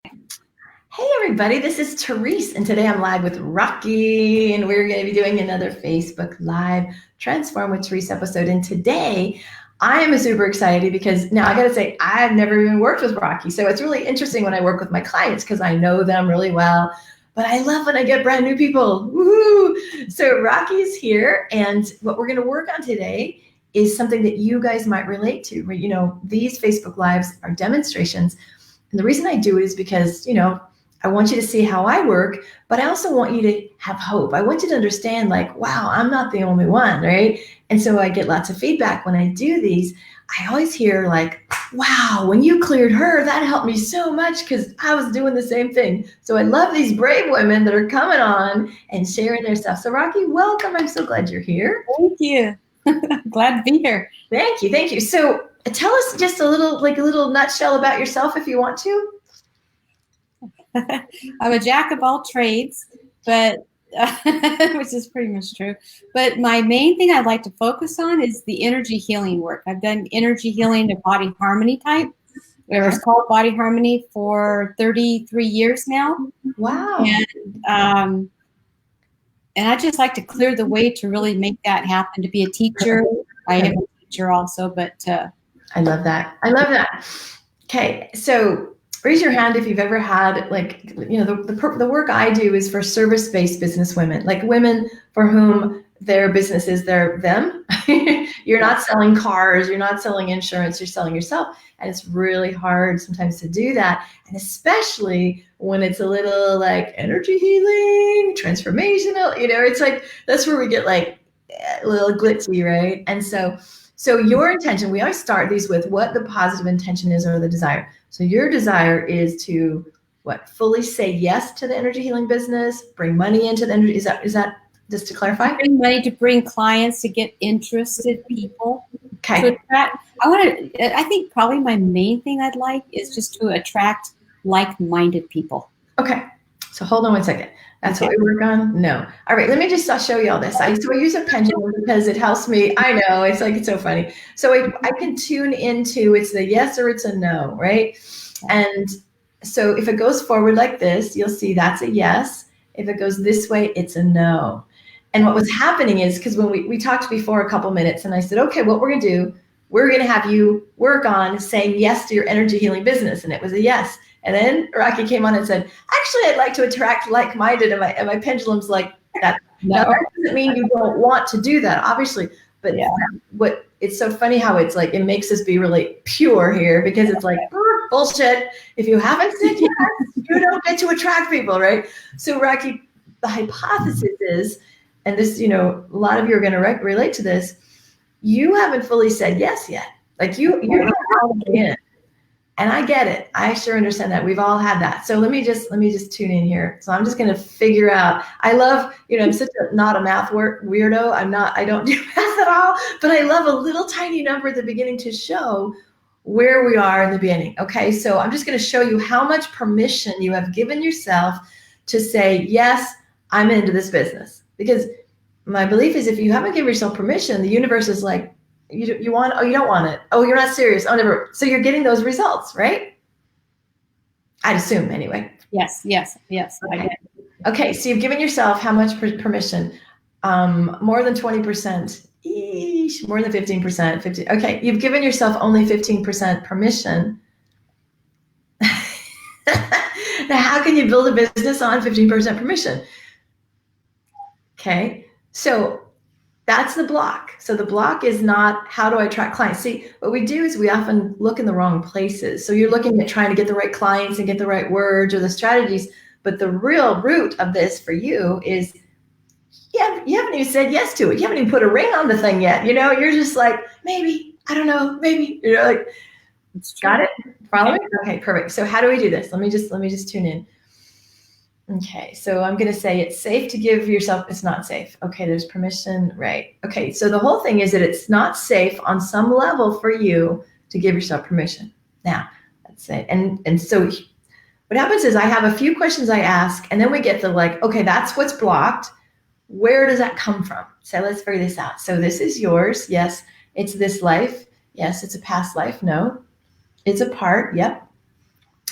Hey everybody, this is Therese, and today I'm live with Rocky, and we're going to be doing another Facebook Live Transform with Therese episode. And today I am super excited because now I got to say, I've never even worked with Rocky. So it's really interesting when I work with my clients because I know them really well. But I love when I get brand new people. Woohoo! So Rocky's here, and what we're going to work on today is something that you guys might relate to. You know, these Facebook Lives are demonstrations. And the reason I do it is because, I want you to see how I work, but I also want you to have hope. I want you to understand, like, wow, I'm not the only one, right? And so I get lots of feedback when I do these. I always hear like, wow, when you cleared her, that helped me so much because I was doing the same thing. So I love these brave women that are coming on and sharing their stuff. So Rocky, welcome. I'm so glad you're here. Thank you. Glad to be here. Thank you. Thank you. So tell us just a little nutshell about yourself if you want to. I'm a jack of all trades, but which is pretty much true. But my main thing I'd like to focus on is the energy healing work. I've done energy healing to body harmony type. It's called body harmony for 33 years now. Wow. And I just like to clear the way to really make that happen, to be a teacher. I am a teacher also, but I love that. I love that. Okay, so raise your hand if you've ever had, like, the work I do is for service-based business women, like women for whom their business is them. You're not selling cars, you're not selling insurance, you're selling yourself. And it's really hard sometimes to do that. And especially when it's a little like energy healing, transformational, it's like, that's where we get like a little glitzy, right? And so your intention, we always start these with what the positive intention is or the desire. So your desire is to fully say yes to the energy healing business, bring money into the energy. Is that just to clarify? Bring money, to bring clients, to get interested people. Okay. To attract, I think probably my main thing I'd like is just to attract like-minded people. Okay. So hold on one second. That's what we work on? No. All right, let me just show you all this. I use a pendulum because it helps me. I know, it's so funny. So I can tune into it's the yes or it's a no, right? And so if it goes forward like this, you'll see that's a yes. If it goes this way, it's a no. And what was happening is, because when we talked before a couple minutes, and I said, okay, what we're going to do, we're going to have you work on saying yes to your energy healing business. And it was a yes. And then Rocky came on and said, actually, I'd like to attract like-minded. And my pendulum's like that. No. Now, that doesn't mean you don't want to do that, obviously. But it's so funny how it's like, it makes us be really pure here, because it's like, bullshit. If you haven't said yes, you don't get to attract people, right? So Rocky, the hypothesis is, and this, a lot of you are going to relate to this, you haven't fully said yes yet. Like you're not all in. And I get it. I sure understand that. We've all had that. So let me just tune in here. So I'm just going to figure out. I love, I'm such not a math weirdo. I don't do math at all, but I love a little tiny number at the beginning to show where we are in the beginning. Okay. So I'm just going to show you how much permission you have given yourself to say, yes, I'm into this business. Because my belief is, if you haven't given yourself permission, the universe is like, you want, you don't want it. Oh, you're not serious. Oh, never. So you're getting those results, right? I'd assume anyway. Yes. Okay. So you've given yourself how much permission? More than 20%. Eesh, more than 15%. 50. Okay. You've given yourself only 15% permission. Now, how can you build a business on 15% permission? Okay. So that's the block. So the block is not, how do I attract clients? See, what we do is we often look in the wrong places. So you're looking at trying to get the right clients and get the right words or the strategies. But the real root of this for you is, you haven't even said yes to it. You haven't even put a ring on the thing yet. You're just like, maybe, I don't know, maybe. Like, got it? Follow me? Okay, perfect. So how do we do this? Let me just tune in. Okay, so I'm going to say it's safe to give yourself, it's not safe. Okay, there's permission, right? Okay, so the whole thing is that it's not safe on some level for you to give yourself permission. Now, let's say, and so what happens is I have a few questions I ask, and then we get to like, okay, that's what's blocked. Where does that come from? So let's figure this out. So this is yours. Yes, it's this life. Yes, it's a past life. No, it's a part. Yep.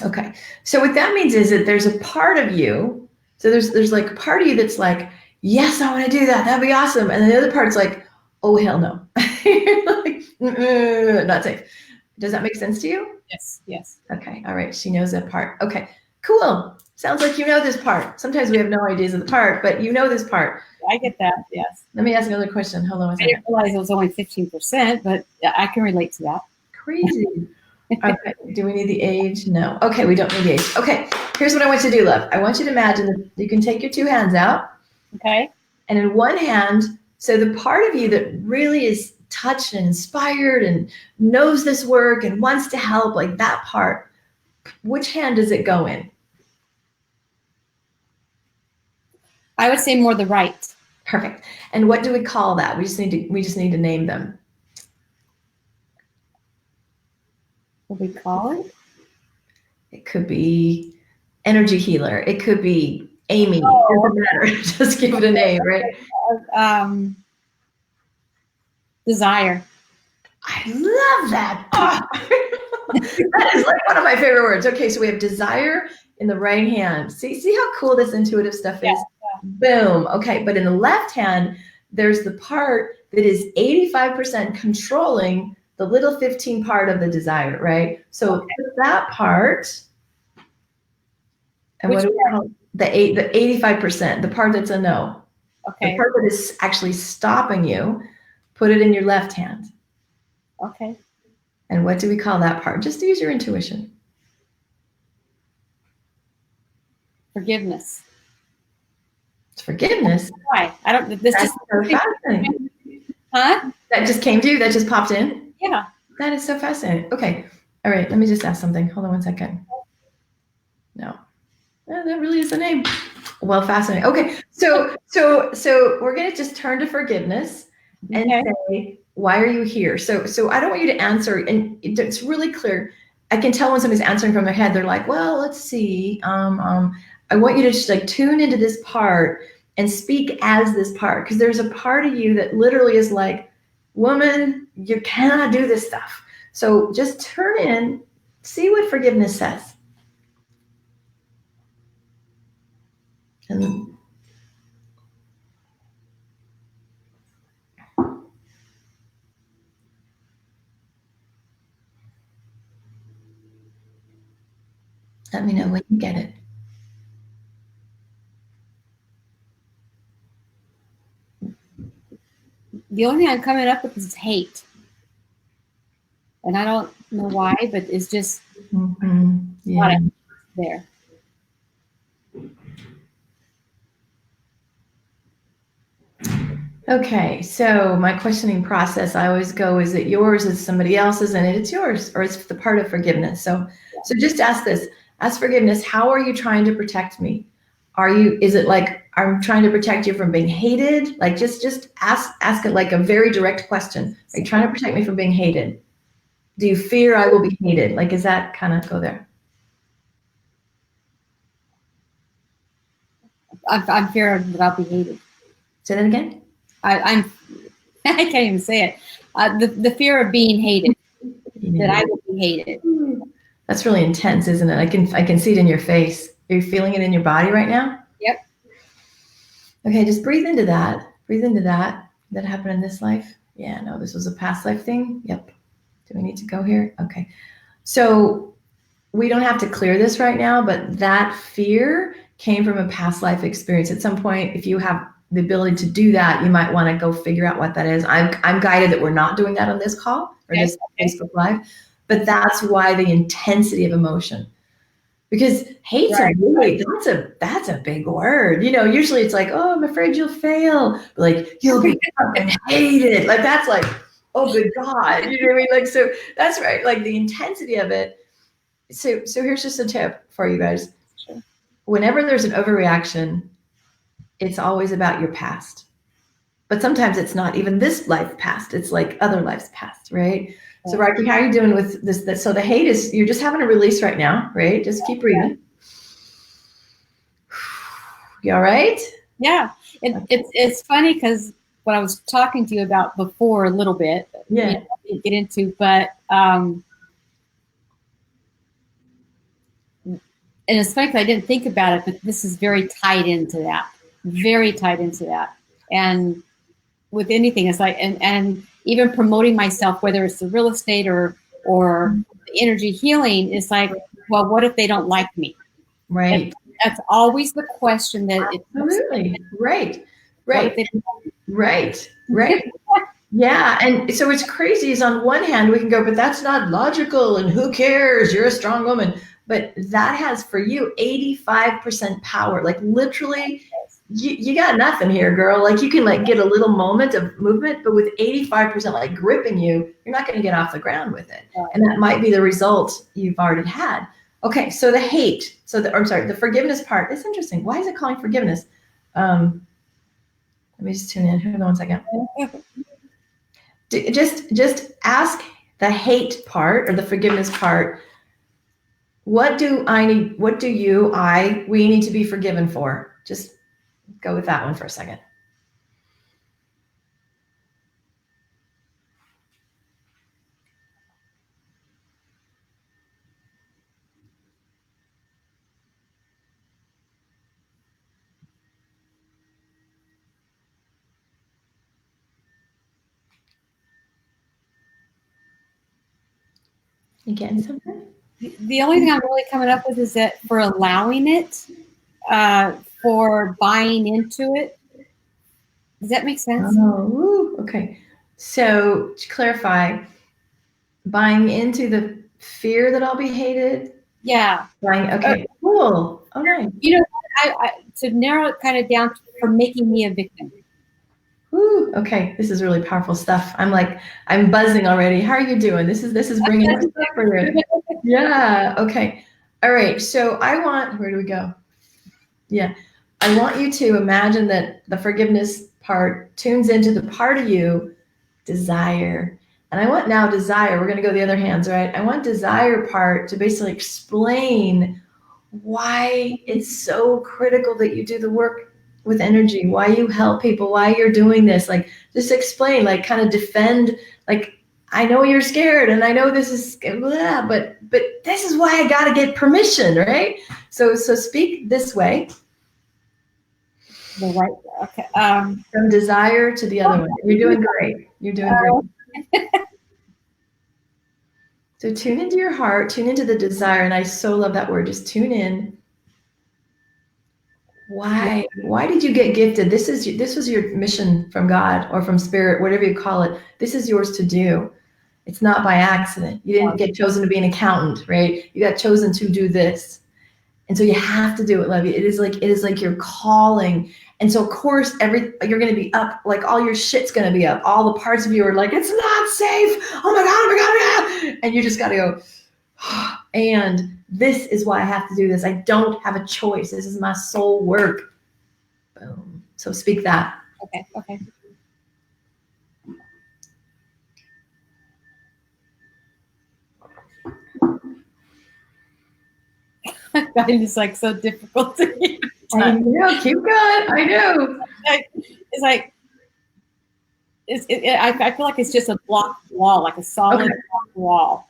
Okay. So what that means is that there's a part of you. So there's like a part of you that's like, yes, I want to do that. That'd be awesome. And the other part's like, oh hell no. You're like, not safe. Does that make sense to you? Yes. Yes. Okay. All right. She knows that part. Okay. Cool. Sounds like you know this part. Sometimes we have no ideas of the part, but you know this part. I get that. Yes. Let me ask another question. Hold on a I second. didn't realize it was only 15%, but I can relate to that. Crazy. Okay. Do we need the age? No. Okay. We don't need the age. Okay. Here's what I want you to do, love. I want you to imagine that you can take your two hands out. Okay. And in one hand, so the part of you that really is touched and inspired and knows this work and wants to help, like that part, which hand does it go in? I would say more the right. Perfect. And what do we call that? We just need to name them. What do we call it? It could be energy healer. It could be Amy. Oh. Doesn't matter. Just give it a name, right? Desire. I love that. Oh. That is like one of my favorite words. Okay, so we have desire in the right hand. See how cool this intuitive stuff is? Yeah. Boom. Okay, but in the left hand, there's the part that is 85% controlling the little 15 part of the desire, right? So that part, and what do we call it? The 85%, the part that's a no. Okay. The part that is actually stopping you, put it in your left hand. Okay. And what do we call that part? Just use your intuition. Forgiveness. It's forgiveness. Why? I don't. This That's just so fascinating. Huh? That just came to you? That just popped in? Yeah. That is so fascinating. Okay. All right. Let me just ask something. Hold on one second. No. That really is the name. Well, fascinating. Okay. So we're going to just turn to forgiveness and say, why are you here? So I don't want you to answer, and it's really clear. I can tell when somebody's answering from their head. They're like, well, let's see. I want you to just like tune into this part and speak as this part, because there's a part of you that literally is like, woman, you cannot do this stuff. So just turn in, see what forgiveness says. And let me know when you get it. The only thing I'm coming up with is hate. And I don't know why, but it's just Yeah. there. Okay, so my questioning process, I always go, is it yours, is somebody else's, and it's yours, or it's the part of forgiveness. So just ask this, ask forgiveness, how are you trying to protect me? Is it like, I'm trying to protect you from being hated? Like just ask it like a very direct question. Are you trying to protect me from being hated? Do you fear I will be hated? Like, is that kind of go there? I'm fear that I'll be hated. Say that again? I can't even say it. The fear of being hated, that I will be hated. That's really intense, isn't it? I can see it in your face. Are you feeling it in your body right now? Yep. Okay, just breathe into that. Breathe into that. Did that happen in this life? Yeah, no, this was a past life thing. Yep. Do we need to go here? Okay. So we don't have to clear this right now, but that fear came from a past life experience. At some point, if you have the ability to do that, you might want to go figure out what that is. I'm guided that we're not doing that on this call or this Facebook Live, but that's why the intensity of emotion. Because hate's that's a big word. You know, usually it's like, oh, I'm afraid you'll fail. But like, you'll be fucking hated. Like that's like, oh good God. You know what I mean? Like, so that's right. Like the intensity of it. So here's just a tip for you guys. Sure. Whenever there's an overreaction, it's always about your past. But sometimes it's not even this life past. It's like other lives past, right? So Rocky, how are you doing with this? So the hate is, you're just having a release right now, right? Just keep breathing. You all right? Yeah. It's funny because what I was talking to you about before a little bit, yeah, get into, but and it's funny 'cause I didn't think about it, but this is very tied into that, very tied into that. And with anything, it's like, and even promoting myself, whether it's the real estate or the energy healing, it's like, well, what if they don't like me? Right. That's always the question that it. Absolutely. Right. What if Right. they Right. Right. Yeah. And so what's crazy is on one hand, we can go, but that's not logical and who cares? You're a strong woman. But that has for you 85% power. Like literally, you got nothing here, girl. Like you can like get a little moment of movement, but with 85% like gripping you, you're not going to get off the ground with it. And that might be the result you've already had. Okay, so the hate. I'm sorry, the forgiveness part. It's interesting. Why is it calling forgiveness? Let me just tune in. Hold on 1 second. Just ask the hate part or the forgiveness part. What do I need? What do we need to be forgiven for? Just go with that one for a second. You getting something? The only thing I'm really coming up with is that for allowing it, for buying into it. Does that make sense? Oh, okay. So to clarify, buying into the fear that I'll be hated. Yeah. Okay. Cool. All right. You know, to narrow it kind of down for making me a victim. Ooh, okay, this is really powerful stuff. I'm buzzing already. How are you doing? This is bringing up stuff for you. Yeah. Okay. All right. So where do we go? Yeah. I want you to imagine that the forgiveness part tunes into the part of you, desire. And I want now desire, we're going to go the other hands, right? I want desire part to basically explain why it's so critical that you do the work with energy, why you help people, why you're doing this. Like, just explain, like, kind of defend, like, I know you're scared and I know this is blah, but this is why I got to get permission, right? So speak this way. The right. Okay. From desire to the other one. You're doing great. You're doing great. So tune into your heart, tune into the desire, and I so love that word. Just tune in. Why did you get gifted? This was your mission from God or from spirit, whatever you call it. This is yours to do. It's not by accident. You didn't get chosen to be an accountant, right? You got chosen to do this. And so you have to do it, Levy. It is like your calling. And so of course you're gonna be up, like all your shit's gonna be up. All the parts of you are like, it's not safe. Oh my God, oh my God, oh my God. And you just gotta go, and this is why I have to do this. I don't have a choice. This is my soul work. Boom. So speak that. Okay. God, it's like so difficult to hear. I know. Keep going. I know. It's like I feel like it's just a block wall, like a solid block wall.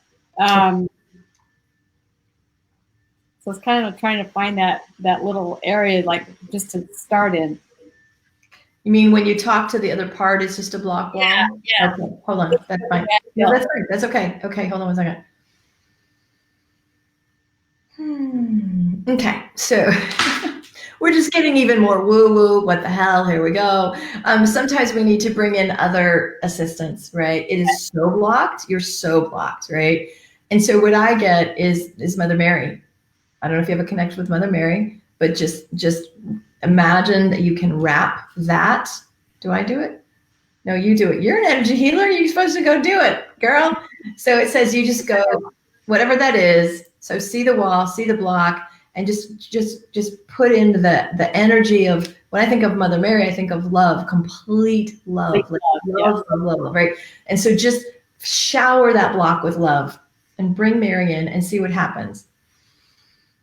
So it's kind of trying to find that little area, like just to start in. You mean when you talk to the other part, it's just a block wall? Yeah. Okay, hold on. That's fine. Yeah, that's fine. That's okay. Okay, hold on 1 second. Okay, so we're just getting even more woo-woo. What the hell? Here we go. Sometimes we need to bring in other assistance, right? It is so blocked. You're so blocked, right? And so what I get is Mother Mary. I don't know if you have a connection with Mother Mary, but just imagine that you can wrap that. Do I do it? No, you do it. You're an energy healer. You're supposed to go do it, girl. So it says you just go, whatever that is. So see the wall, see the block, and just put in the energy of, when I think of Mother Mary, I think of love, complete love, like love, right? And so just shower that block with love and bring Mary in and see what happens.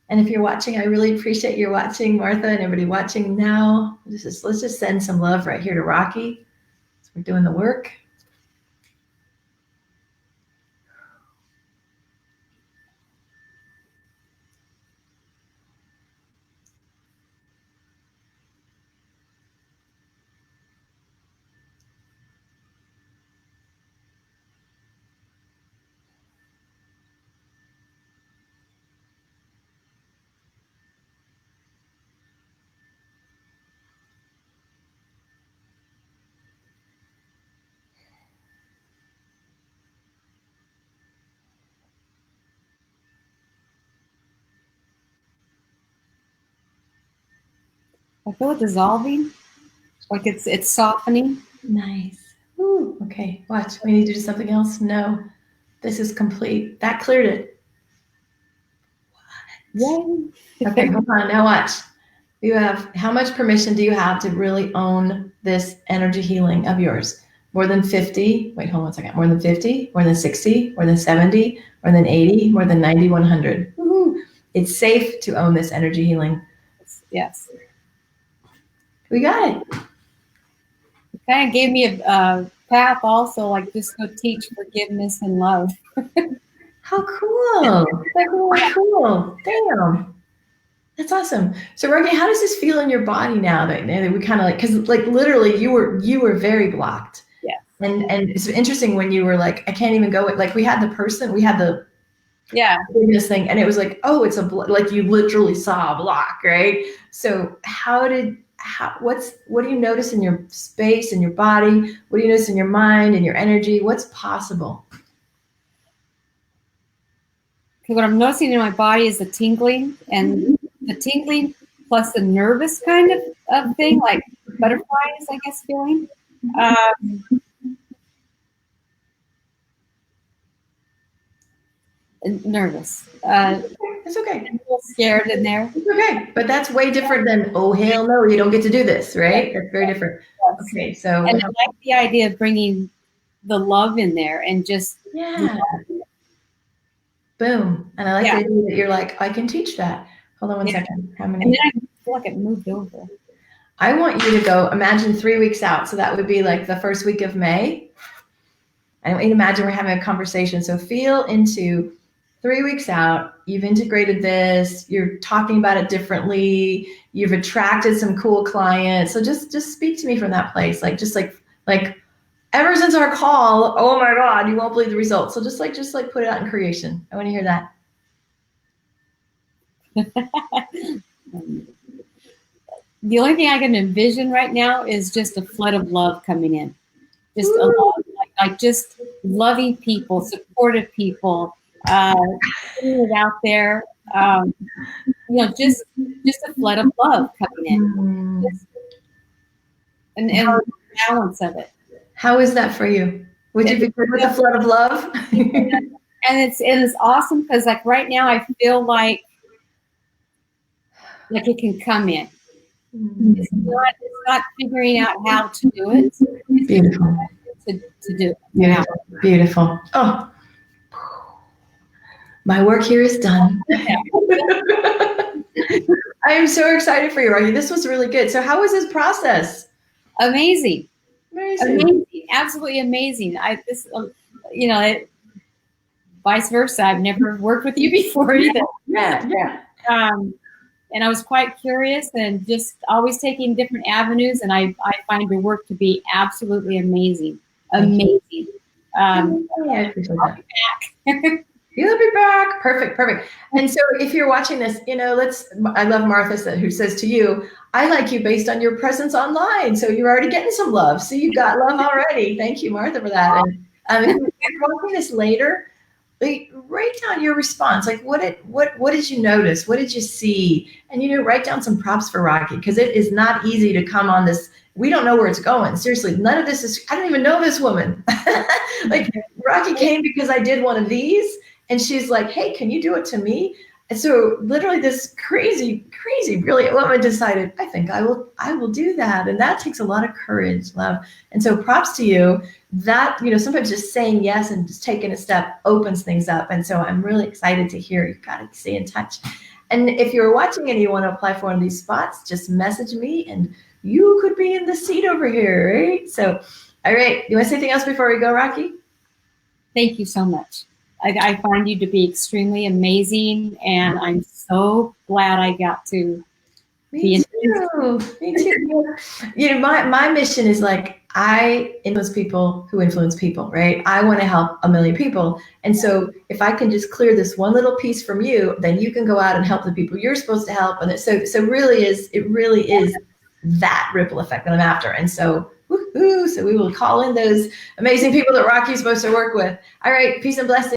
And if you're watching, I really appreciate you're watching, Martha, and everybody watching now. Let's just send some love right here to Rocky. We're doing the work. I feel it dissolving, like it's softening. Nice. Ooh, okay, watch. We need to do something else. No, this is complete. That cleared it. Yay. Okay, hold on. Now watch. You have, how much permission do you have to really own this energy healing of yours? More than 50? Wait, hold on a second. More than 50? More than 60? More than 70? More than 80? More than 90? 100? Woo-hoo. It's safe to own this energy healing. Yes. We got it. It kind of gave me a path also, like just go teach forgiveness and love. How cool. That's really cool. Damn. That's awesome. So Rocky, how does this feel in your body now that we kind of like, because like literally you were very blocked. Yeah. And it's interesting when you were like, I can't even go. Like we had the this thing, and it was like, oh, it's like you literally saw a block, right? So what do you notice in your space, in your body? What do you notice in your mind and your energy? What's possible? Okay, what I'm noticing in my body is the tingling, and the tingling plus the nervous kind of thing, like butterflies, I guess, feeling. Nervous. It's okay. A little scared in there. It's okay, but that's way different than, oh hell no, you don't get to do this, right? That's very different. Yes. Okay, so and I like the idea of bringing the love in there and just boom. And I like the idea that you're like, I can teach that. Hold on one second. How many? And then I feel like it moved over. I want you to go, imagine 3 weeks out. So that would be like the first week of May. And I want you to imagine we're having a conversation. So feel into 3 weeks out, you've integrated this, you're talking about it differently, you've attracted some cool clients. So just speak to me from that place. Like, just like ever since our call, oh my God, you won't believe the results. So just like put it out in creation. I want to hear that. The only thing I can envision right now is just a flood of love coming in. Just a love, like just loving people, supportive people, putting it out there. Just a flood of love coming in. And the balance of it. How is that for you? Would you be good with a flood of love? And it's awesome because like right now I feel like it can come in. It's not figuring out how to do it. It's beautiful. To do it. Yeah. Beautiful. Oh, my work here is done. I am so excited for you, Rocky. This was really good. So how was this process? Amazing. Absolutely amazing. Vice versa. I've never worked with you before either. Yeah. And I was quite curious and just always taking different avenues. And I find your work to be absolutely amazing. Amazing. I appreciate that. You'll be back. Perfect. And so if you're watching this, I love Martha who says to you, I like you based on your presence online. So you're already getting some love. So you got love already. Thank you, Martha, for that. And if you're watching this later, write down your response. Like what did you notice? What did you see? And write down some props for Rocky, because it is not easy to come on this. We don't know where it's going. Seriously, none of this is, I don't even know this woman. Like Rocky came because I did one of these, and she's like, hey, can you do it to me? And so literally this crazy, brilliant woman decided, I think I will do that. And that takes a lot of courage, love. And so props to you. That, sometimes just saying yes and just taking a step opens things up. And so I'm really excited to hear. You've got to stay in touch. And if you're watching and you want to apply for one of these spots, just message me and you could be in the seat over here, right? So, all right. You want to say anything else before we go, Rocky? Thank you so much. I find you to be extremely amazing, and I'm so glad I got to be in. Me too. My mission is like, I influence people who influence people, right? I want to help 1 million people. And so if I can just clear this one little piece from you, then you can go out and help the people you're supposed to help. And so it really is that ripple effect that I'm after. And so, woohoo, so we will call in those amazing people that Rocky's supposed to work with. All right, peace and blessings.